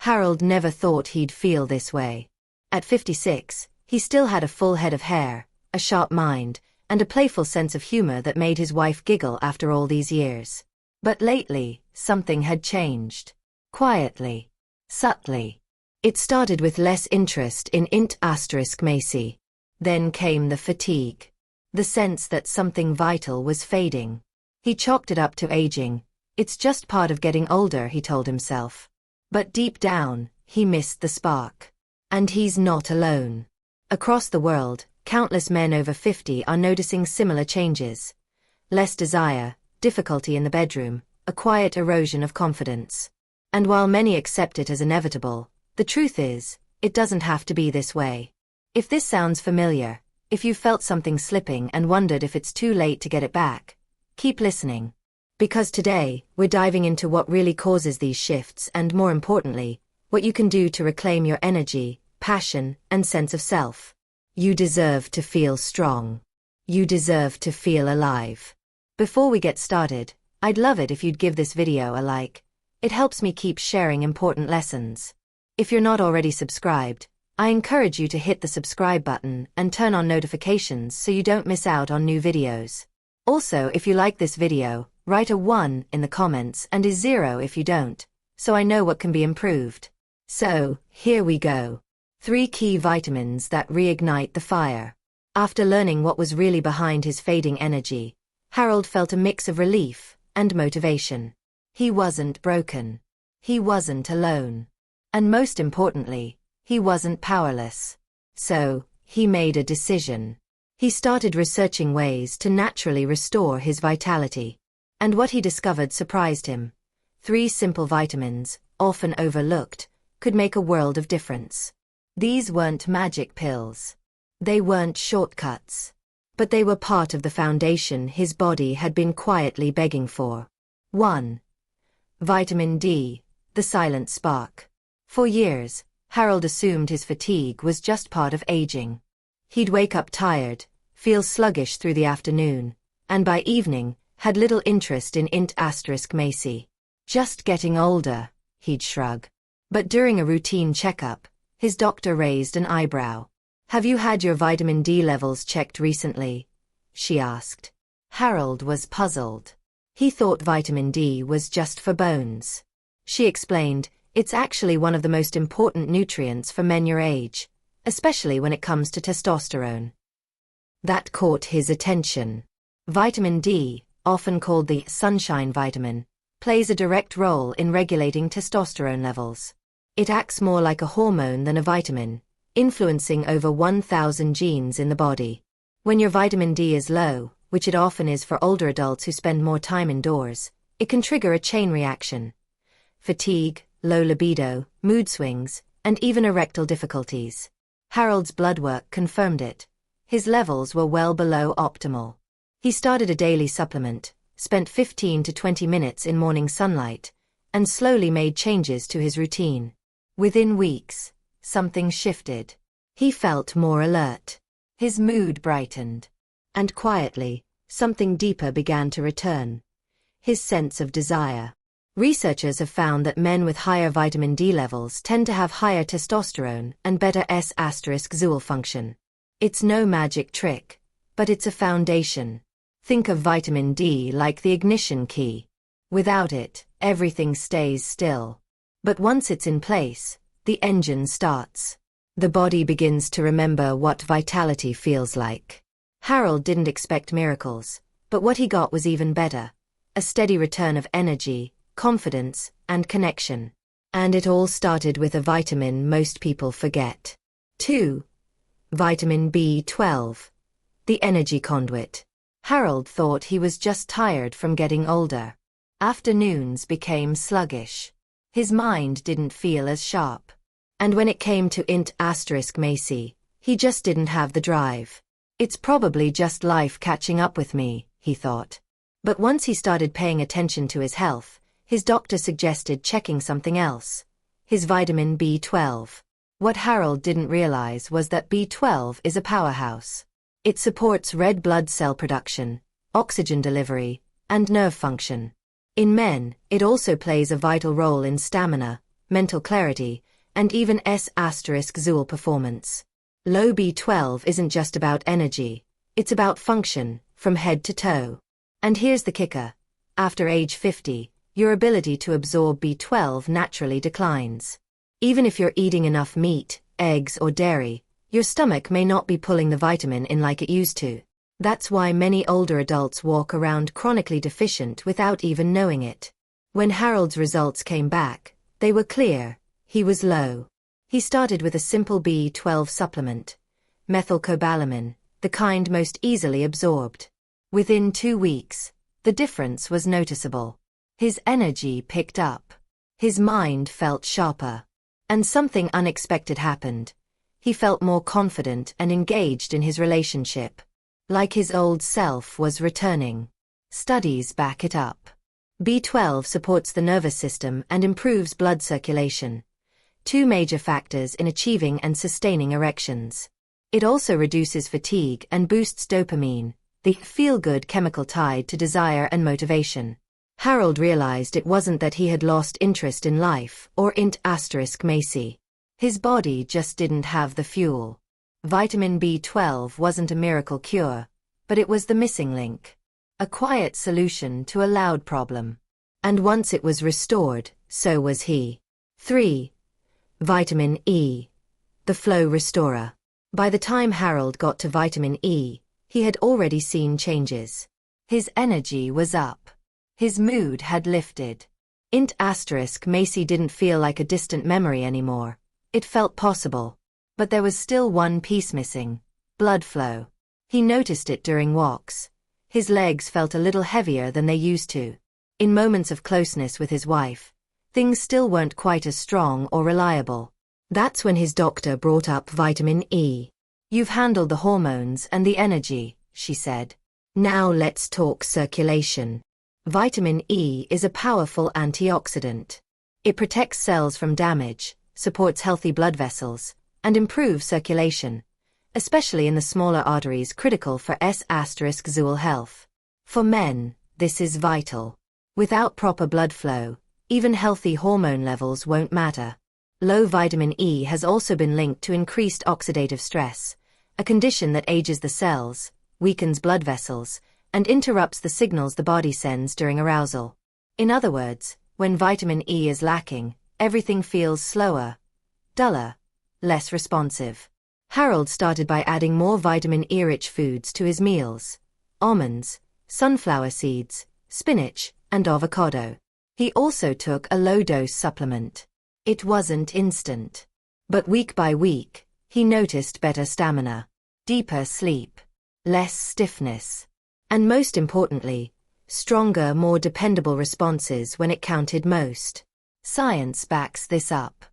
Harold never thought he'd feel this way. At 56, he still had a full head of hair, a sharp mind, and a playful sense of humor that made his wife giggle after all these years. But lately, something had changed. Quietly. Subtly. It started with less interest in Macy. Then came the fatigue. The sense that something vital was fading. He chalked it up to aging. It's just part of getting older, he told himself. But deep down, he missed the spark. And he's not alone. Across the world, countless men over 50 are noticing similar changes. Less desire, difficulty in the bedroom, a quiet erosion of confidence. And while many accept it as inevitable, the truth is, it doesn't have to be this way. If this sounds familiar, if you felt something slipping and wondered if it's too late to get it back, keep listening. Because today, we're diving into what really causes these shifts and, more importantly, what you can do to reclaim your energy, passion, and sense of self. You deserve to feel strong. You deserve to feel alive. Before we get started, I'd love it if you'd give this video a like. It helps me keep sharing important lessons. If you're not already subscribed, I encourage you to hit the subscribe button and turn on notifications so you don't miss out on new videos. Also, if you like this video, write a 1 in the comments and a 0 if you don't, so I know what can be improved. So, here we go. 3 key vitamins that reignite the fire. After learning what was really behind his fading energy, Harold felt a mix of relief and motivation. He wasn't broken. He wasn't alone. And most importantly, he wasn't powerless. So, he made a decision. He started researching ways to naturally restore his vitality. And what he discovered surprised him. 3 simple vitamins, often overlooked, could make a world of difference. These weren't magic pills. They weren't shortcuts. But they were part of the foundation his body had been quietly begging for. 1. Vitamin D, the silent spark. For years, Harold assumed his fatigue was just part of aging. He'd wake up tired, feel sluggish through the afternoon, and by evening, had little interest in Macy. Just getting older, he'd shrug. But during a routine checkup, his doctor raised an eyebrow. Have you had your vitamin D levels checked recently? She asked. Harold was puzzled. He thought vitamin D was just for bones. She explained, it's actually one of the most important nutrients for men your age, especially when it comes to testosterone. That caught his attention. Vitamin D, often called the sunshine vitamin, plays a direct role in regulating testosterone levels. It acts more like a hormone than a vitamin, influencing over 1,000 genes in the body. When your vitamin D is low, which it often is for older adults who spend more time indoors, it can trigger a chain reaction. Fatigue, low libido, mood swings, and even erectile difficulties. Harold's blood work confirmed it. His levels were well below optimal. He started a daily supplement, spent 15 to 20 minutes in morning sunlight, and slowly made changes to his routine. Within weeks, something shifted. He felt more alert. His mood brightened. And quietly, something deeper began to return. His sense of desire. Researchers have found that men with higher vitamin D levels tend to have higher testosterone and better S**zool function. It's no magic trick, but it's a foundation. Think of vitamin D like the ignition key. Without it, everything stays still. But once it's in place, the engine starts. The body begins to remember what vitality feels like. Harold didn't expect miracles, but what he got was even better. A steady return of energy, confidence, and connection. And it all started with a vitamin most people forget. 2. Vitamin B12. The energy conduit. Harold thought he was just tired from getting older. Afternoons became sluggish. His mind didn't feel as sharp. And when it came to Macy, he just didn't have the drive. It's probably just life catching up with me, he thought. But once he started paying attention to his health, his doctor suggested checking something else. His vitamin B12. What Harold didn't realize was that B12 is a powerhouse. It supports red blood cell production, oxygen delivery, and nerve function. In men, it also plays a vital role in stamina, mental clarity, and even S**Zool performance. Low B12 isn't just about energy, it's about function, from head to toe. And here's the kicker. After age 50, your ability to absorb B12 naturally declines. Even if you're eating enough meat, eggs or dairy, your stomach may not be pulling the vitamin in like it used to. That's why many older adults walk around chronically deficient without even knowing it. When Harold's results came back, they were clear. He was low. He started with a simple B12 supplement, methylcobalamin, the kind most easily absorbed. Within 2 weeks, the difference was noticeable. His energy picked up. His mind felt sharper. And something unexpected happened. He felt more confident and engaged in his relationship. Like his old self was returning. Studies back it up. B12 supports the nervous system and improves blood circulation, 2 major factors in achieving and sustaining erections. It also reduces fatigue and boosts dopamine, the feel-good chemical tied to desire and motivation. Harold realized it wasn't that he had lost interest in life or int*Macy. His body just didn't have the fuel. Vitamin B12 wasn't a miracle cure, but it was the missing link. A quiet solution to a loud problem. And once it was restored, so was he. 3. Vitamin E. The flow restorer. By the time Harold got to vitamin E, he had already seen changes. His energy was up. His mood had lifted. int*Macy didn't feel like a distant memory anymore. It felt possible. But there was still one piece missing. Blood flow. He noticed it during walks. His legs felt a little heavier than they used to. In moments of closeness with his wife, things still weren't quite as strong or reliable. That's when his doctor brought up vitamin E. "You've handled the hormones and the energy," she said. "Now let's talk circulation." Vitamin E is a powerful antioxidant. It protects cells from damage, supports healthy blood vessels, and improves circulation, especially in the smaller arteries critical for S**Zool health. For men, this is vital. Without proper blood flow, even healthy hormone levels won't matter. Low vitamin E has also been linked to increased oxidative stress, a condition that ages the cells, weakens blood vessels, and interrupts the signals the body sends during arousal. In other words, when vitamin E is lacking, everything feels slower, duller, less responsive. Harold started by adding more vitamin E-rich foods to his meals: almonds, sunflower seeds, spinach, and avocado. He also took a low-dose supplement. It wasn't instant. But week by week, he noticed better stamina, deeper sleep, less stiffness, and most importantly, stronger, more dependable responses when it counted most. Science backs this up.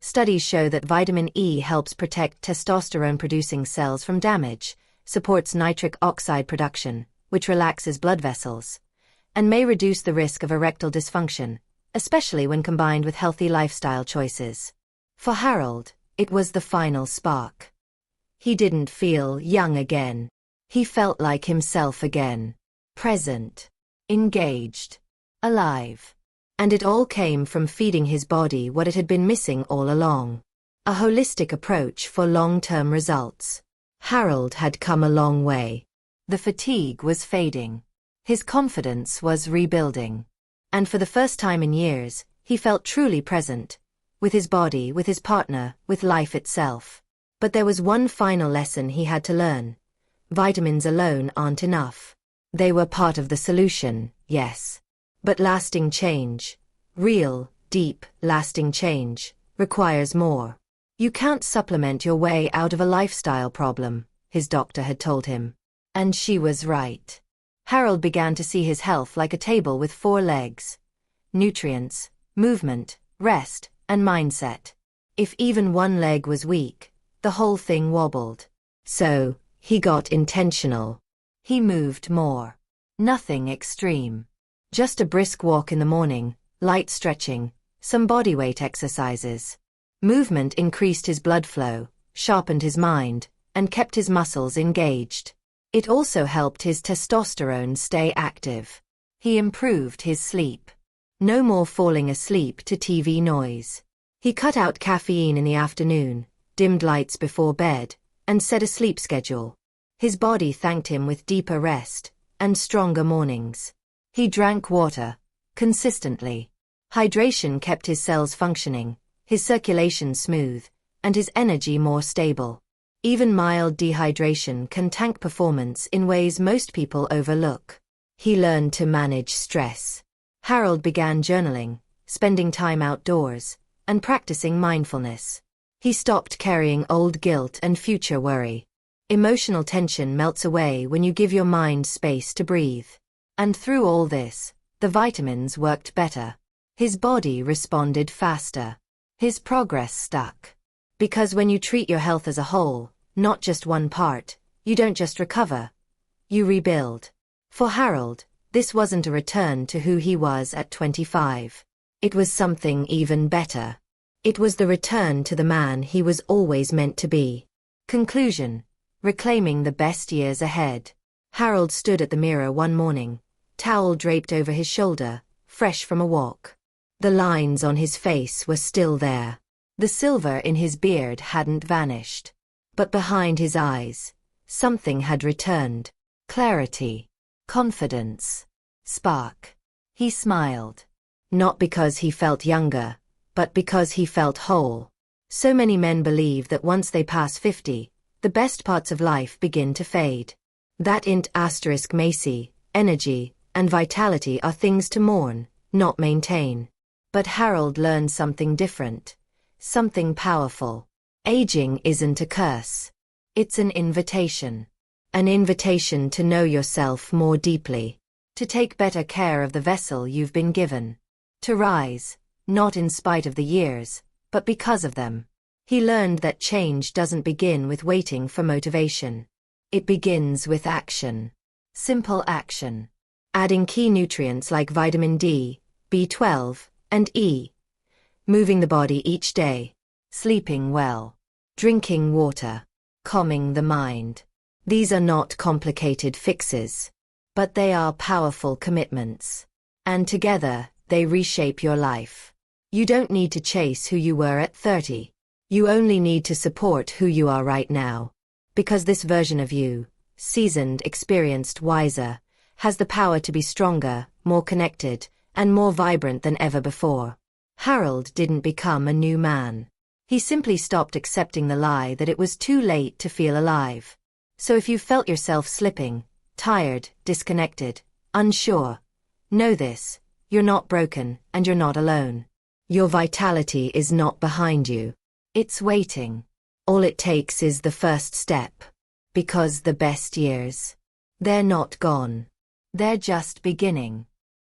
Studies show that vitamin E helps protect testosterone-producing cells from damage, supports nitric oxide production, which relaxes blood vessels, and may reduce the risk of erectile dysfunction, especially when combined with healthy lifestyle choices. For Harold, it was the final spark. He didn't feel young again. He felt like himself again. Present. Engaged. Alive. And it all came from feeding his body what it had been missing all along. A holistic approach for long-term results. Harold had come a long way. The fatigue was fading. His confidence was rebuilding. And for the first time in years, he felt truly present. With his body, with his partner, with life itself. But there was one final lesson he had to learn. Vitamins alone aren't enough. They were part of the solution, yes. But lasting change, real, deep, lasting change, requires more. You can't supplement your way out of a lifestyle problem, his doctor had told him. And she was right. Harold began to see his health like a table with 4 legs. Nutrients, movement, rest, and mindset. If even one leg was weak, the whole thing wobbled. So, he got intentional. He moved more. Nothing extreme. Just a brisk walk in the morning, light stretching, some bodyweight exercises. Movement increased his blood flow, sharpened his mind, and kept his muscles engaged. It also helped his testosterone stay active. He improved his sleep. No more falling asleep to TV noise. He cut out caffeine in the afternoon, dimmed lights before bed, and set a sleep schedule. His body thanked him with deeper rest and stronger mornings. He drank water consistently. Hydration kept his cells functioning, his circulation smooth, and his energy more stable. Even mild dehydration can tank performance in ways most people overlook. He learned to manage stress. Harold began journaling, spending time outdoors, and practicing mindfulness. He stopped carrying old guilt and future worry. Emotional tension melts away when you give your mind space to breathe. And through all this, the vitamins worked better. His body responded faster. His progress stuck. Because when you treat your health as a whole, not just one part, you don't just recover, you rebuild. For Harold, this wasn't a return to who he was at 25. It was something even better. It was the return to the man he was always meant to be. Conclusion: reclaiming the best years ahead. Harold stood at the mirror one morning, towel draped over his shoulder, fresh from a walk. The lines on his face were still there. The silver in his beard hadn't vanished. But behind his eyes, something had returned. Clarity. Confidence. Spark. He smiled. Not because he felt younger, but because he felt whole. So many men believe that once they pass 50, the best parts of life begin to fade. That Macy, energy, and vitality are things to mourn, not maintain. But Harold learned something different. Something powerful. Aging isn't a curse. It's an invitation. An invitation to know yourself more deeply. To take better care of the vessel you've been given. To rise, not in spite of the years, but because of them. He learned that change doesn't begin with waiting for motivation. It begins with action. Simple action. Adding key nutrients like vitamin D, B12, and E. Moving the body each day. Sleeping well. Drinking water. Calming the mind. These are not complicated fixes. But they are powerful commitments. And together, they reshape your life. You don't need to chase who you were at 30. You only need to support who you are right now. Because this version of you, seasoned, experienced, wiser, has the power to be stronger, more connected, and more vibrant than ever before. Harold didn't become a new man. He simply stopped accepting the lie that it was too late to feel alive. So if you felt yourself slipping, tired, disconnected, unsure, know this: you're not broken, and you're not alone. Your vitality is not behind you. It's waiting. All it takes is the first step. Because the best years, they're not gone. They're just beginning.